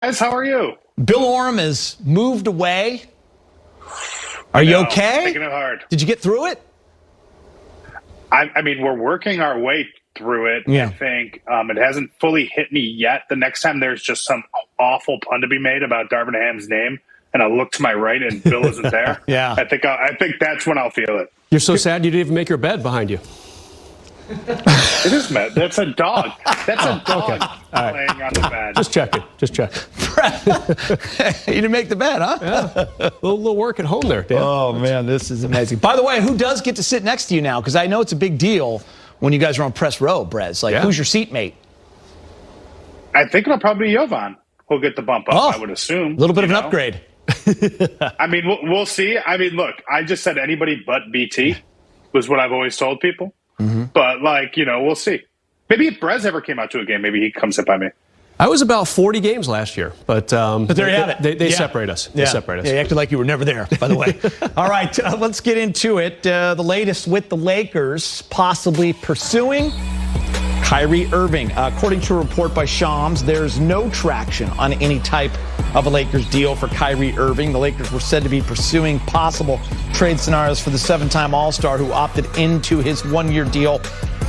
Guys, how are you? Bill Orem has moved away. Are you okay? Taking it hard. Did you get through it? I mean, we're working our way through it. Yeah. I think it hasn't fully hit me yet. The next time there's just some awful pun to be made about Darvin Ham's name, and I look to my right and Bill isn't there. Yeah. I think that's when I'll feel it. You're so sad you didn't even make your bed behind you. It is, Matt. That's a dog. That's a dog okay. All right. playing on the bed. Just checking. Just checking. You didn't make the bed, huh? Yeah. A little work at home there, Dan. Oh, man, this is amazing. By the way, who does get to sit next to you now? Because I know it's a big deal when you guys are on press row, Brez. Like, who's your seatmate? I think it'll probably be Jovan who'll get the bump up, I would assume. A little bit of an upgrade. I mean, we'll see. I mean, look, I just said anybody but BT was what I've always told people. Mm-hmm. But, we'll see. Maybe if Brez ever came out to a game, maybe he comes sit by me. I was about 40 games last year, but there you have it. They separate us. They separate us. Yeah, you acted like you were never there, by the way. All right, let's get into it. The latest with the Lakers possibly pursuing Kyrie Irving. According to a report by Shams, there's no traction on any type of a Lakers deal for Kyrie Irving. The Lakers were said to be pursuing possible trade scenarios for the seven-time All-Star who opted into his one-year deal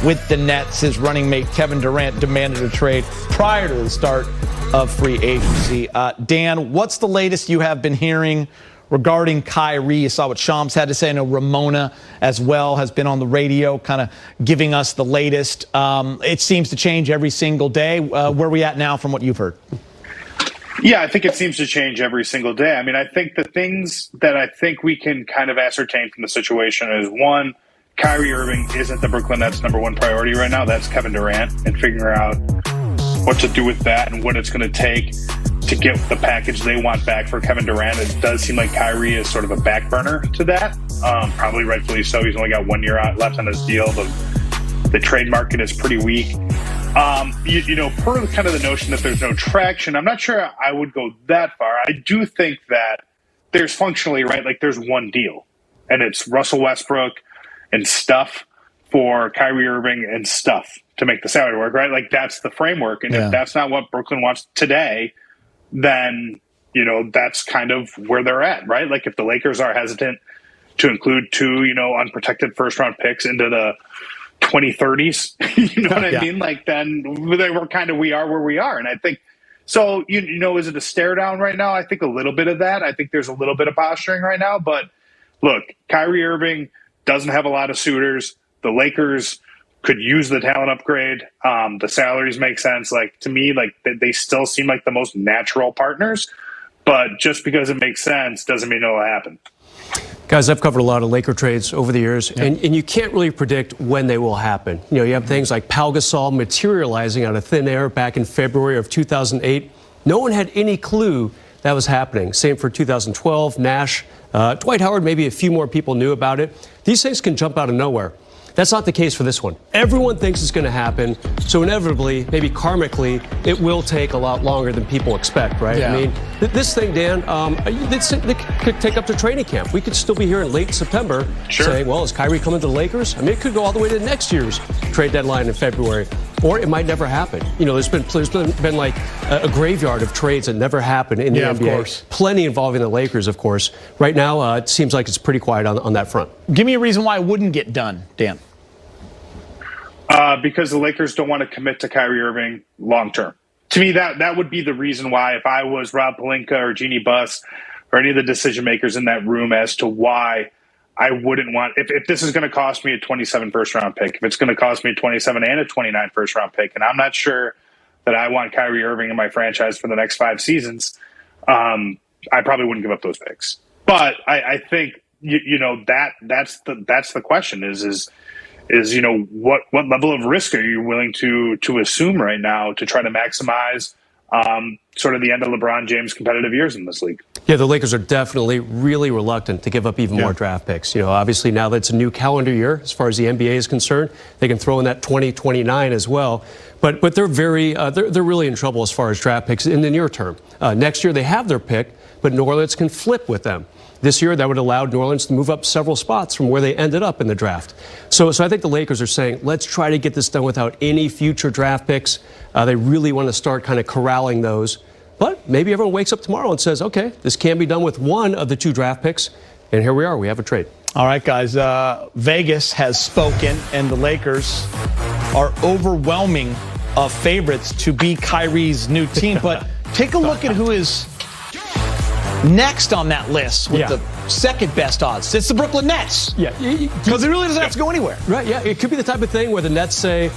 with the Nets. His running mate Kevin Durant demanded a trade prior to the start of free agency. Dan, what's the latest you have been hearing regarding Kyrie? You saw what Shams had to say. I know Ramona as well has been on the radio kind of giving us the latest. It seems to change every single day. Where are we at now from what you've heard? Yeah, I think it seems to change every single day. I mean, I think the things that I think we can kind of ascertain from the situation is, one, Kyrie Irving isn't the Brooklyn Nets' number one priority right now. That's Kevin Durant, and figuring out what to do with that and what it's going to take to get the package they want back for Kevin Durant. It does seem like Kyrie is sort of a back burner to that. Probably rightfully so. He's only got 1 year out left on his deal. The trade market is pretty weak. Per kind of the notion that there's no traction, I'm not sure I would go that far. I do think that there's functionally, right, like there's one deal, and it's Russell Westbrook and stuff for Kyrie Irving and stuff to make the salary work, right? Like that's the framework. And if that's not what Brooklyn wants today, then, that's kind of where they're at, right? Like if the Lakers are hesitant to include two, unprotected first round picks into the 2030s, you know what I mean? Like then we are where we are. And I think, so, is it a stare down right now? I think a little bit of that. I think there's a little bit of posturing right now, but look, Kyrie Irving doesn't have a lot of suitors. The Lakers could use the talent upgrade. The salaries make sense. Like to me, like they still seem like the most natural partners, but just because it makes sense doesn't mean it'll happen. Guys, I've covered a lot of Laker trades over the years, and you can't really predict when they will happen. You have things like Pau Gasol materializing out of thin air back in February of 2008. No one had any clue that was happening. Same for 2012, Nash. Dwight Howard, maybe a few more people knew about it. These things can jump out of nowhere. That's not the case for this one. Everyone thinks it's going to happen, so inevitably, maybe karmically, it will take a lot longer than people expect, right? Yeah. I mean, this thing, Dan, it could take up to training camp. We could still be here in late September saying, well, is Kyrie coming to the Lakers? I mean, it could go all the way to next year's trade deadline in February, or it might never happen. There's been like a graveyard of trades that never happen in the NBA. Of course. Plenty involving the Lakers, of course. Right now, it seems like it's pretty quiet on that front. Give me a reason why it wouldn't get done, Dan. Because the Lakers don't want to commit to Kyrie Irving long term. To me, that would be the reason why, if I was Rob Pelinka or Jeannie Buss or any of the decision makers in that room, as to why I wouldn't want, if this is going to cost me a 27 first round pick, if it's going to cost me a 27 and a 29 first round pick, and I'm not sure that I want Kyrie Irving in my franchise for the next 5 seasons, I probably wouldn't give up those picks. But I think that's the question is what level of risk are you willing to assume right now to try to maximize sort of the end of LeBron James' competitive years in this league? Yeah, the Lakers are definitely really reluctant to give up even more draft picks. Obviously now that it's a new calendar year as far as the NBA is concerned, they can throw in that 2029 as well. But they're they're really in trouble as far as draft picks in the near term. Next year they have their pick, but New Orleans can flip with them. This year, that would allow New Orleans to move up several spots from where they ended up in the draft. So I think the Lakers are saying, let's try to get this done without any future draft picks. They really want to start kind of corralling those. But maybe everyone wakes up tomorrow and says, okay, this can be done with one of the 2 draft picks. And here we are. We have a trade. All right, guys. Vegas has spoken, and the Lakers are overwhelming favorites to be Kyrie's new team. But take a look at who is next on that list with the second best odds. It's the Brooklyn Nets. Yeah. Because it really doesn't have to go anywhere. Right, yeah. It could be the type of thing where the Nets say,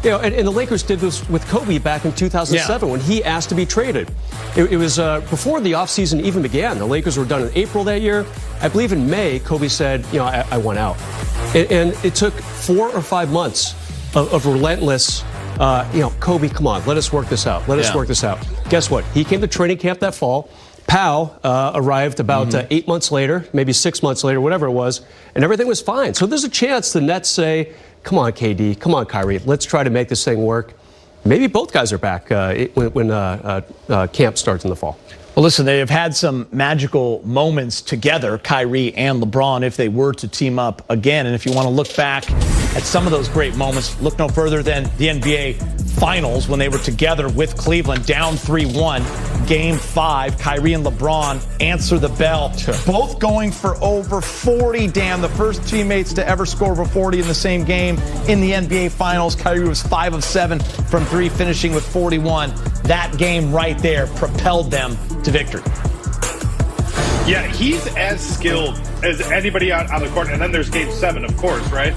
and the Lakers did this with Kobe back in 2007 when he asked to be traded. It was before the offseason even began. The Lakers were done in April that year. I believe in May, Kobe said, I want out. And it took 4 or 5 months of relentless, Kobe, come on, let us work this out. Let us work this out. Guess what? He came to training camp that fall. Powell arrived about 8 months later, maybe 6 months later, whatever it was, and everything was fine. So there's a chance the Nets say, come on, KD, come on, Kyrie, let's try to make this thing work. Maybe both guys are back when camp starts in the fall. Well, listen, they have had some magical moments together, Kyrie and LeBron, if they were to team up again. And if you want to look back at some of those great moments, look no further than the NBA Finals when they were together with Cleveland, down 3-1, Game 5. Kyrie and LeBron answer the bell, both going for over 40. Dan, the first teammates to ever score over 40 in the same game in the NBA Finals. Kyrie was 5 of 7 from 3, finishing with 41. That game right there propelled them to victory. Yeah, he's as skilled as anybody on the court. And then there's Game 7, of course, right?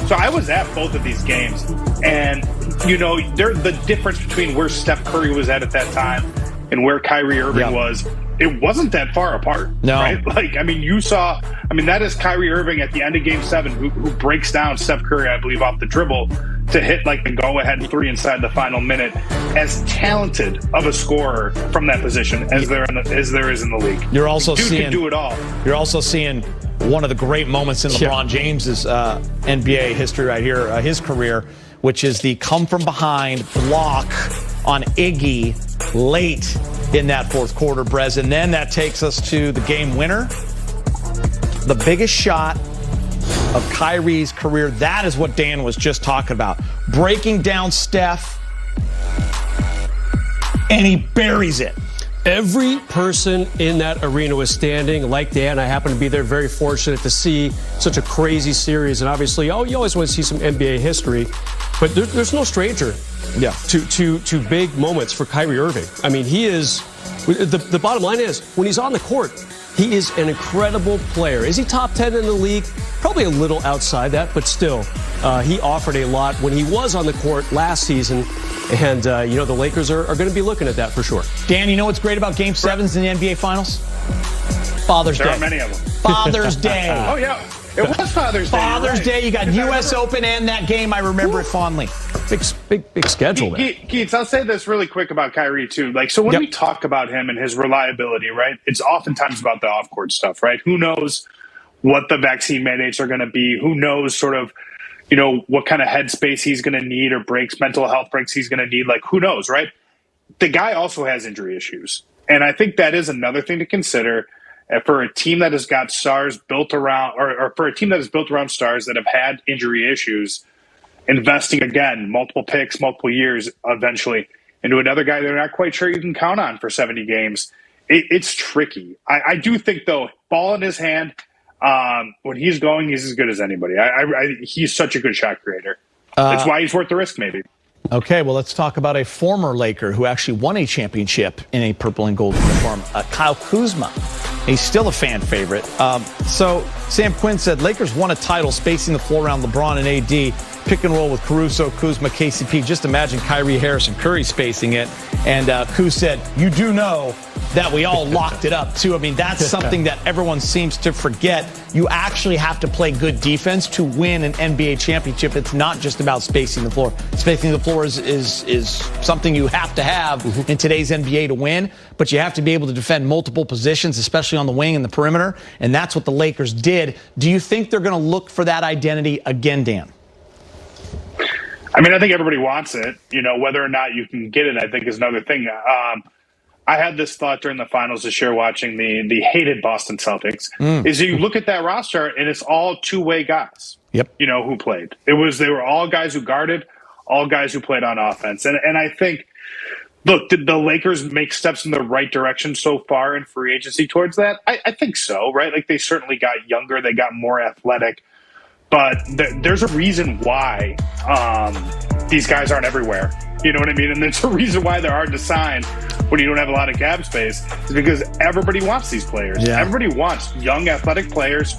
So I was at both of these games. And, the difference between where Steph Curry was at that time and where Kyrie Irving was, it wasn't that far apart, right? You saw, that is Kyrie Irving at the end of Game 7 who breaks down Steph Curry, I believe, off the dribble to hit the go-ahead 3 inside the final minute. As talented of a scorer from that position as there is in the league. You're also Dude seeing can do it all. You're also seeing one of the great moments in LeBron James's NBA history right here, his career, which is the come from behind block on Iggy late in that fourth quarter, Brez. And then that takes us to the game winner, the biggest shot of Kyrie's career. That is what Dan was just talking about. Breaking down Steph, and he buries it. Every person in that arena was standing. Like Dan, I happened to be there, very fortunate to see such a crazy series. And obviously, you always want to see some NBA history. But there's no stranger to big moments for Kyrie Irving. He is, the bottom line is, when he's on the court, he is an incredible player. Is he top 10 in the league? Probably a little outside that, but still, he offered a lot when he was on the court last season. And, the Lakers are going to be looking at that for sure. Dan, you know what's great about Game 7s in the NBA Finals? Father's Day. There are many of them. Father's Day. Oh, yeah. It was Father's Day. Father's Day. You got U.S. Open and that game. I remember it fondly. Big schedule there. Keats, I'll say this really quick about Kyrie, too. So when we talk about him and his reliability, right, it's oftentimes about the off-court stuff, right? Who knows what the vaccine mandates are going to be? Who knows sort of, what kind of headspace he's going to need or mental health breaks he's going to need? Who knows, right? The guy also has injury issues. And I think that is another thing to consider for a team that has got stars built around, or for a team that is built around stars that have had injury issues, investing again, multiple picks, multiple years eventually into another guy they're not quite sure you can count on for 70 games. It's tricky. I do think, though, ball in his hand, when he's going, he's as good as anybody. He's such a good shot creator. That's why he's worth the risk, maybe. Okay, well, let's talk about a former Laker who actually won a championship in a purple and gold uniform, Kyle Kuzma. He's still a fan favorite. So Sam Quinn said Lakers won a title spacing the floor around LeBron and AD. Pick and roll with Caruso, Kuzma, KCP. Just imagine Kyrie, Harris, and Curry spacing it. And Kuz said, you do know that we all locked it up, too. That's something that everyone seems to forget. You actually have to play good defense to win an NBA championship. It's not just about spacing the floor. Spacing the floor is something you have to have in today's NBA to win, but you have to be able to defend multiple positions, especially on the wing and the perimeter, and that's what the Lakers did. Do you think they're going to look for that identity again, Dan? I think everybody wants it. Whether or not you can get it, I think, is another thing. I had this thought during the finals this year watching the hated Boston Celtics, is you look at that roster and it's all two-way guys, who played. They were all guys who guarded, all guys who played on offense. And I think Look, did the Lakers make steps in the right direction so far in free agency towards that? I think so, right? Like, they certainly got younger, they got more athletic, but there's a reason why these guys aren't everywhere. You know what I mean? And there's a reason why they're hard to sign when you don't have a lot of cap space. Is because everybody wants these players. Yeah. Everybody wants young, athletic players,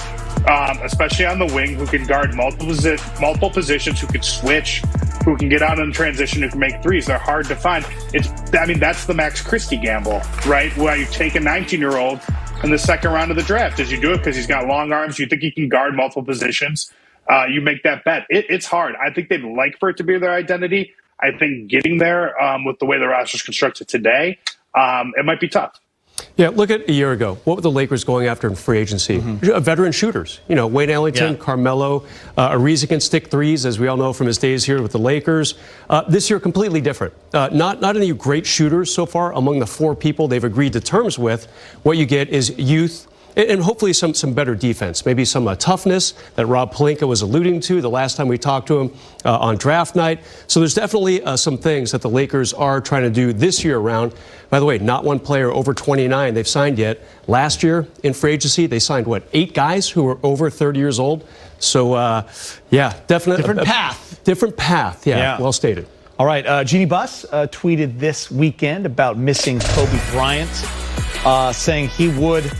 especially on the wing, who can guard multiple positions, who can switch, who can get out in transition, who can make threes. They're hard to find. That's the Max Christie gamble, right? Where you take a 19-year-old in the second round of the draft. Does you do it because he's got long arms? You think he can guard multiple positions? You make that bet. It's hard. I think they'd like for it to be their identity. I think getting there with the way the roster's constructed today, it might be tough. Yeah, look at a year ago. What were the Lakers going after in free agency? Veteran shooters. You know, Wayne Ellington, Carmelo, Ariza can stick threes, as we all know from his days here with the Lakers. This year, completely different. Not any great shooters so far among the 4 people they've agreed to terms with. What you get is youth, and hopefully some better defense, maybe some toughness that Rob Pelinka was alluding to the last time we talked to him on draft night. So there's definitely some things that the Lakers are trying to do this year around. By the way, not one player over 29 they've signed yet. Last year in free agency, they signed, 8 guys who were over 30 years old? So, yeah, definitely. Different path. Different path, yeah, well stated. All right, Jeannie Buss tweeted this weekend about missing Kobe Bryant, saying he would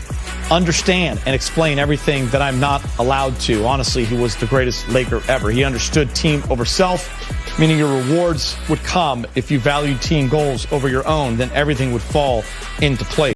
understand and explain everything that I'm not allowed to. Honestly, he was the greatest Laker ever. He understood team over self, meaning your rewards would come if you valued team goals over your own, then everything would fall into place.